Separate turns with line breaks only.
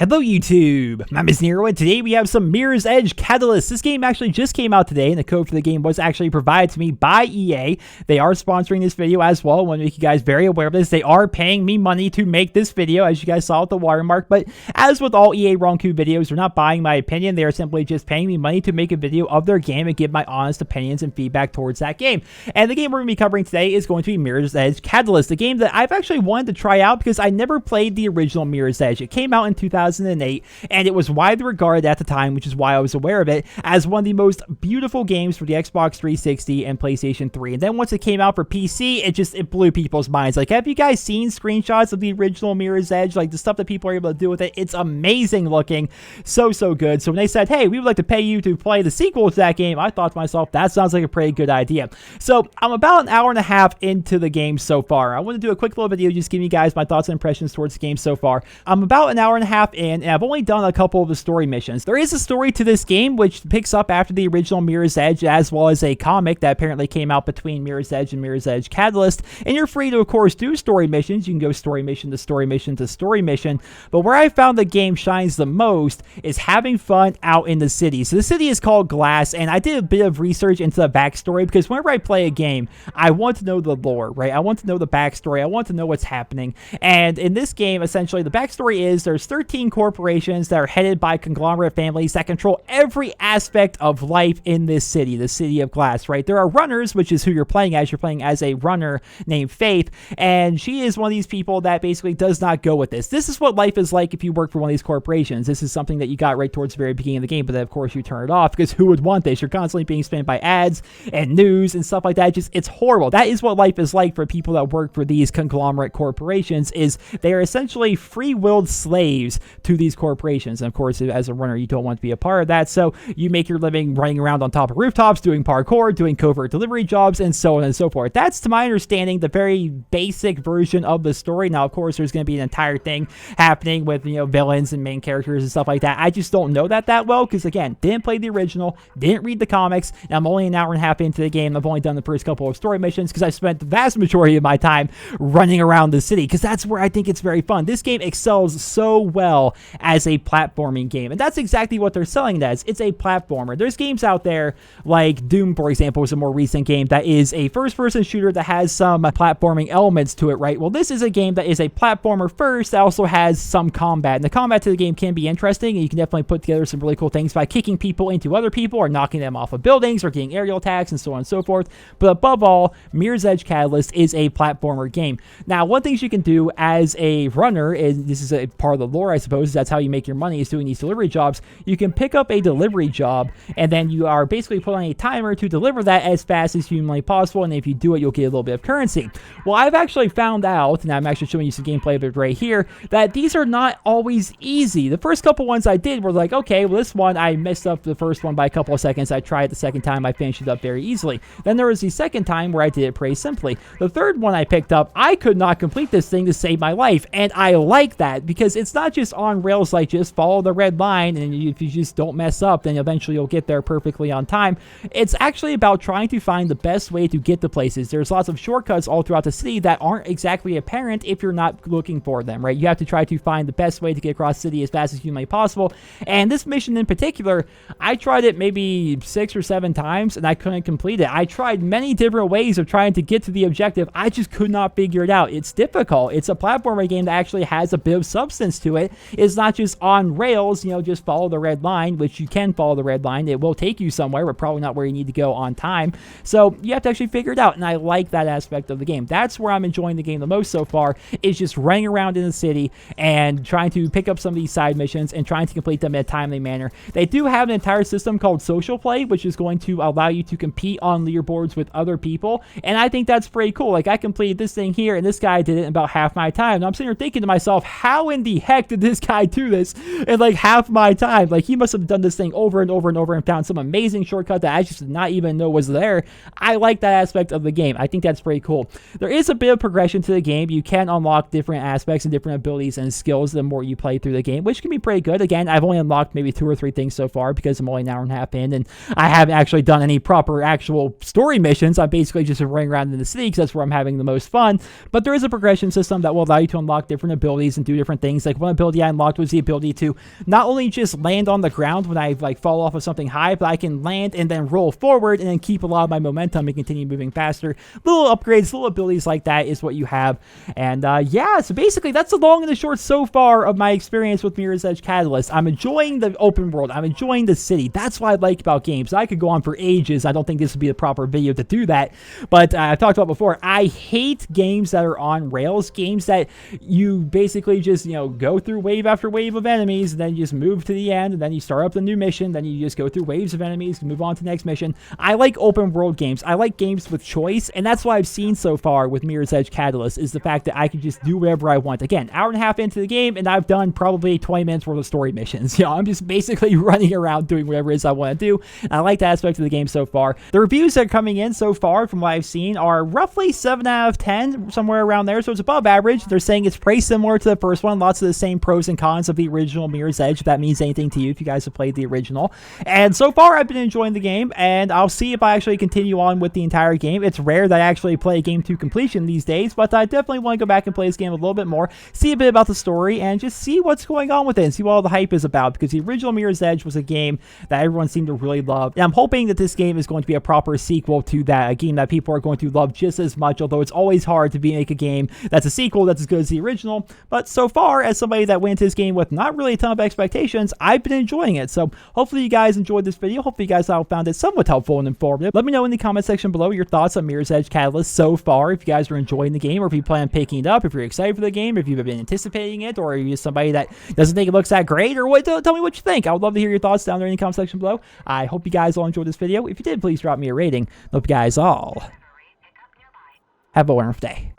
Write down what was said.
Hello YouTube, my name is Nero, and today we have some Mirror's Edge Catalyst. This game actually just came out today, and the code for the game was actually provided to me by EA. They are sponsoring this video as well. I want to make you guys very aware of this. They are paying me money to make this video, as you guys saw with the watermark, but as with all EA Ronku videos, they're not buying my opinion. They are simply just paying me money to make a video of their game and give my honest opinions and feedback towards that game. And the game we're going to be covering today is going to be Mirror's Edge Catalyst, a game that I've actually wanted to try out because I never played the original Mirror's Edge. It came out in 2008, and it was widely regarded at the time, which is why I was aware of it, as one of the most beautiful games for the Xbox 360 and PlayStation 3. And then once it came out for PC, it blew people's minds. Like, have you guys seen screenshots of the original Mirror's Edge? Like, the stuff that people are able to do with it, it's amazing looking. So good. So when they said, hey, we would like to pay you to play the sequel to that game, I thought to myself, that sounds like a pretty good idea. So I'm about an hour and a half into the game so far. I want to do a quick little video, just giving you guys my thoughts and impressions towards the game so far. I'm about an hour and a half in, and I've only done a couple of the story missions. There is a story to this game which picks up after the original Mirror's Edge, as well as a comic that apparently came out between Mirror's Edge and Mirror's Edge Catalyst, and you're free to, of course, do story missions. You can go story mission to story mission to story mission, but where I found the game shines the most is having fun out in the city. So the city is called Glass, and I did a bit of research into the backstory because whenever I play a game, I want to know the lore, right? I want to know the backstory. I want to know what's happening, and in this game, essentially, the backstory is there's 13 corporations that are headed by conglomerate families that control every aspect of life in this city, the city of Glass, right? There are runners, which is who you're playing as. You're playing as a runner named Faith, and she is one of these people that basically does not go with this. This is what life is like if you work for one of these corporations. This is something that you got right towards the very beginning of the game, but then, of course, you turn it off because who would want this? You're constantly being spammed by ads and news and stuff like that. It's horrible. That is what life is like for people that work for these conglomerate corporations, is they are essentially free-willed slaves to these corporations. And of course, as a runner, you don't want to be a part of that, so you make your living running around on top of rooftops, doing parkour, doing covert delivery jobs, and so on and so forth. That's, to my understanding, the very basic version of the story. Now, of course, there's going to be an entire thing happening with, villains and main characters and stuff like that. I just don't know that well because, again, didn't play the original, didn't read the comics, and I'm only an hour and a half into the game. I've only done the first couple of story missions because I spent the vast majority of my time running around the city, because that's where I think it's very fun. This game excels so well as a platforming game, and that's exactly what they're selling it as. It's a platformer. There's games out there like Doom, for example, is a more recent game that is a first-person shooter that has some platforming elements to it, right? Well, this is a game that is a platformer first that also has some combat, and the combat to the game can be interesting, and you can definitely put together some really cool things by kicking people into other people or knocking them off of buildings or getting aerial attacks and so on and so forth. But above all, Mirror's Edge Catalyst is a platformer game. Now, one thing you can do as a runner, and this is a part of the lore, I suppose, that's how you make your money, is doing these delivery jobs. You can pick up a delivery job, and then you are basically put on a timer to deliver that as fast as humanly possible, and if you do it, you'll get a little bit of currency. Well, I've actually found out, and I'm actually showing you some gameplay of it right here, that these are not always easy. The first couple ones I did were like, okay, well, this one, I messed up the first one by a couple of seconds. I tried the second time, I finished it up very easily. Then there was the second time where I did it pretty simply. The third one I picked up, I could not complete this thing to save my life, and I like that because it's not just on rails like just follow the red line, and if you just don't mess up, then eventually you'll get there perfectly on time. It's actually about trying to find the best way to get to places. There's lots of shortcuts all throughout the city that aren't exactly apparent if you're not looking for them, right? You have to try to find the best way to get across the city as fast as humanly possible, and this mission in particular, I tried it maybe 6 or 7 times, and I couldn't complete it. I tried many different ways of trying to get to the objective. I just could not figure it out. It's difficult. It's a platformer game that actually has a bit of substance to it. It's not just on rails, just follow the red line, which you can follow the red line. It will take you somewhere, but probably not where you need to go on time. So you have to actually figure it out, and I like that aspect of the game. That's where I'm enjoying the game the most so far, is just running around in the city and trying to pick up some of these side missions and trying to complete them in a timely manner. They do have an entire system called social play, which is going to allow you to compete on leaderboards with other people, and I think that's pretty cool. Like, I completed this thing here, and this guy did it in about half my time, and I'm sitting here thinking to myself, how in the heck did this guy do this in like half my time? Like, he must have done this thing over and over and over and found some amazing shortcut that I just did not even know was there. I like that aspect of the game. I think that's pretty cool. There is a bit of progression to the game. You can unlock different aspects and different abilities and skills the more you play through the game, which can be pretty good. Again, I've only unlocked maybe 2 or 3 things so far because I'm only an hour and a half in, and I haven't actually done any proper actual story missions. I'm basically just running around in the city because that's where I'm having the most fun. But there is a progression system that will allow you to unlock different abilities and do different things. Like, one ability I unlocked was the ability to not only just land on the ground when I like fall off of something high, but I can land and then roll forward and then keep a lot of my momentum and continue moving faster. Little upgrades, little abilities like that is what you have. And yeah, so basically that's the long and the short so far of my experience with Mirror's Edge Catalyst. I'm enjoying the open world. I'm enjoying the city. That's what I like about games. I could go on for ages. I don't think this would be the proper video to do that. But I've talked about before, I hate games that are on rails, games that you basically just, you know, go through wave after wave of enemies, and then you just move to the end, and then you start up the new mission, then you just go through waves of enemies, move on to the next mission. I like open world games. I like games with choice, and that's what I've seen so far with Mirror's Edge Catalyst, is the fact that I can just do whatever I want. Again, hour and a half into the game, and I've done probably 20 minutes worth of story missions. You know, I'm just basically running around doing whatever it is I want to do, and I like that aspect of the game so far. The reviews that are coming in so far, from what I've seen, are roughly 7 out of 10, somewhere around there, so it's above average. They're saying it's pretty similar to the first one, lots of the same pros and cons of the original Mirror's Edge, if that means anything to you, if you guys have played the original. And so far, I've been enjoying the game, and I'll see if I actually continue on with the entire game. It's rare that I actually play a game to completion these days, but I definitely want to go back and play this game a little bit more, see a bit about the story, and just see what's going on with it, and see what all the hype is about, because the original Mirror's Edge was a game that everyone seemed to really love, and I'm hoping that this game is going to be a proper sequel to that, a game that people are going to love just as much, although it's always hard to make a game that's a sequel that's as good as the original. But so far, as somebody that went into this game with not really a ton of expectations, I've been enjoying it. So hopefully you guys enjoyed this video. Hopefully you guys all found it somewhat helpful and informative. Let me know in the comment section below your thoughts on Mirror's Edge Catalyst so far, if you guys are enjoying the game, or if you plan on picking it up, if you're excited for the game, if you've been anticipating it, or you're somebody that doesn't think it looks that great, or what. Tell me what you think. I would love to hear your thoughts down there in the comment section below. I hope you guys all enjoyed this video. If you did, please drop me a rating. Hope you guys all have a wonderful day.